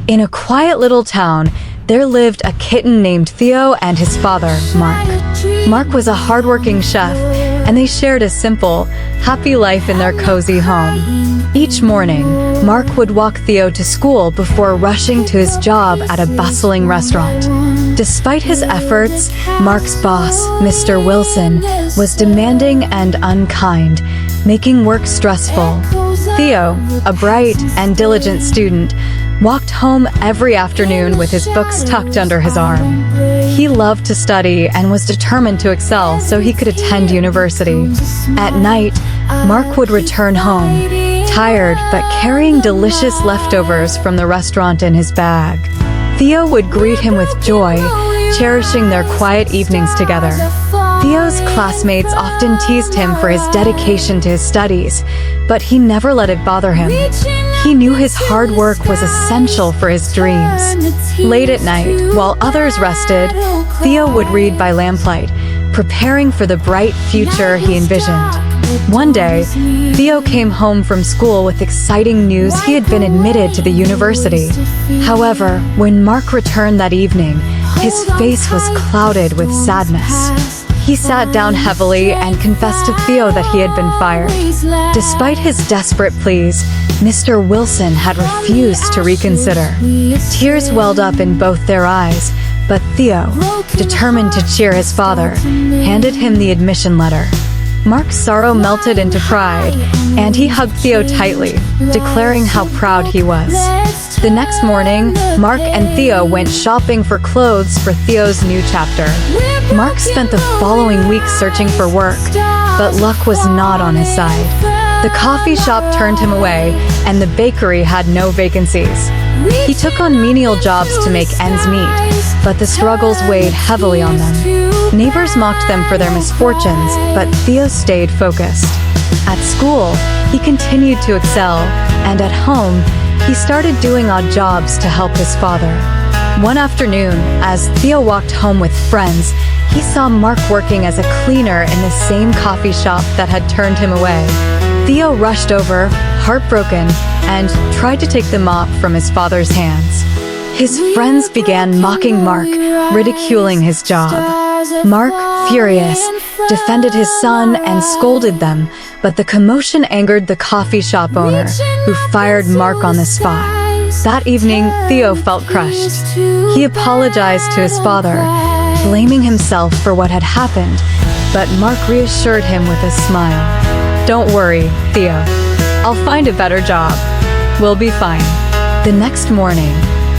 In a quiet little town, there lived a kitten named Theo and his father, Mark. Mark was a hardworking chef, and they shared a simple, happy life in their cozy home. Each morning, Mark would walk Theo to school before rushing to his job at a bustling restaurant. Despite his efforts, Mark's boss, Mr. Wilson, was demanding and unkind, making work stressful. Theo, a bright and diligent student, walked home every afternoon with his books tucked under his arm. He loved to study and was determined to excel so he could attend university. At night, Mark would return home, tired but carrying delicious leftovers from the restaurant in his bag. Theo would greet him with joy, cherishing their quiet evenings together. Theo's classmates often teased him for his dedication to his studies, but he never let it bother him. He knew his hard work was essential for his dreams. Late at night, while others rested, Theo would read by lamplight, preparing for the bright future he envisioned. One day, Theo came home from school with exciting news he had been admitted to the university. However, when Mark returned that evening, his face was clouded with sadness. He sat down heavily and confessed to Theo that he had been fired. Despite his desperate pleas, Mr. Wilson had refused to reconsider. Tears welled up in both their eyes, but Theo, determined to cheer his father, handed him the admission letter. Mark's sorrow melted into pride, and he hugged Theo tightly, declaring how proud he was. The next morning, Mark and Theo went shopping for clothes for Theo's new chapter. Mark spent the following week searching for work, but luck was not on his side. The coffee shop turned him away, and the bakery had no vacancies. He took on menial jobs to make ends meet, but the struggles weighed heavily on them. Neighbors mocked them for their misfortunes, but Theo stayed focused. At school, he continued to excel, and at home, he started doing odd jobs to help his father. One afternoon, as Theo walked home with friends, he saw Mark working as a cleaner in the same coffee shop that had turned him away. Theo rushed over, heartbroken, and tried to take the mop from his father's hands. His friends began mocking Mark, ridiculing his job. Mark, furious, defended his son and scolded them, but the commotion angered the coffee shop owner, who fired Mark on the spot. That evening, Theo felt crushed. He apologized to his father, blaming himself for what had happened, but Mark reassured him with a smile. "Don't worry, Theo. I'll find a better job. We'll be fine." The next morning,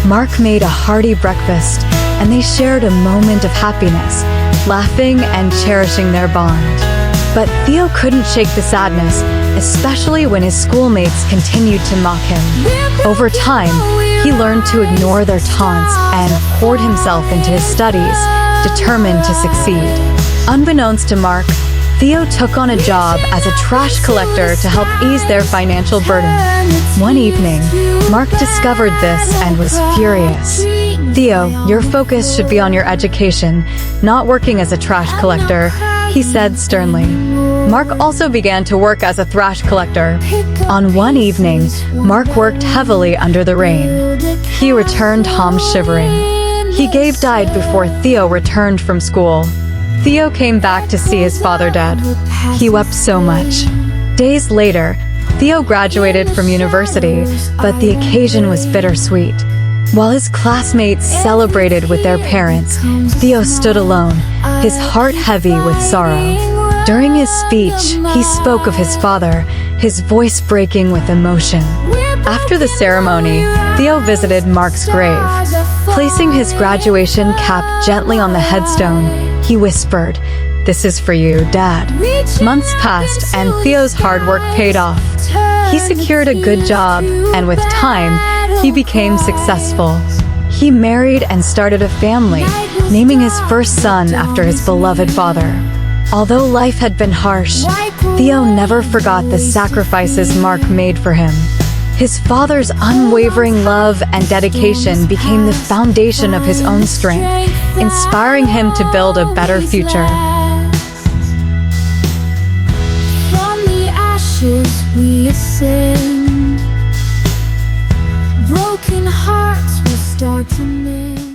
Mark made a hearty breakfast, and they shared a moment of happiness, laughing and cherishing their bond. But Theo couldn't shake the sadness, especially when his schoolmates continued to mock him. Over time, he learned to ignore their taunts and poured himself into his studies, determined to succeed. Unbeknownst to Mark, Theo took on a job as a trash collector to help ease their financial burden. One evening, Mark discovered this and was furious. "Theo, your focus should be on your education, not working as a trash collector," he said sternly. Mark also began to work as a trash collector. On one evening, Mark worked heavily under the rain. He returned home shivering. He died before Theo returned from school. Theo came back to see his father dead. He wept so much. Days later, Theo graduated from university, but the occasion was bittersweet. While his classmates celebrated with their parents, Theo stood alone, his heart heavy with sorrow. During his speech, he spoke of his father, his voice breaking with emotion. After the ceremony, Theo visited Mark's grave. Placing his graduation cap gently on the headstone, he whispered, "This is for you, Dad." Months passed, and Theo's hard work paid off. He secured a good job, and with time, he became successful. He married and started a family, naming his first son after his beloved father. Although life had been harsh, Theo never forgot the sacrifices Mark made for him. His father's unwavering love and dedication became the foundation of his own strength, inspiring him to build a better future. From the ashes we ascend, broken hearts ultimate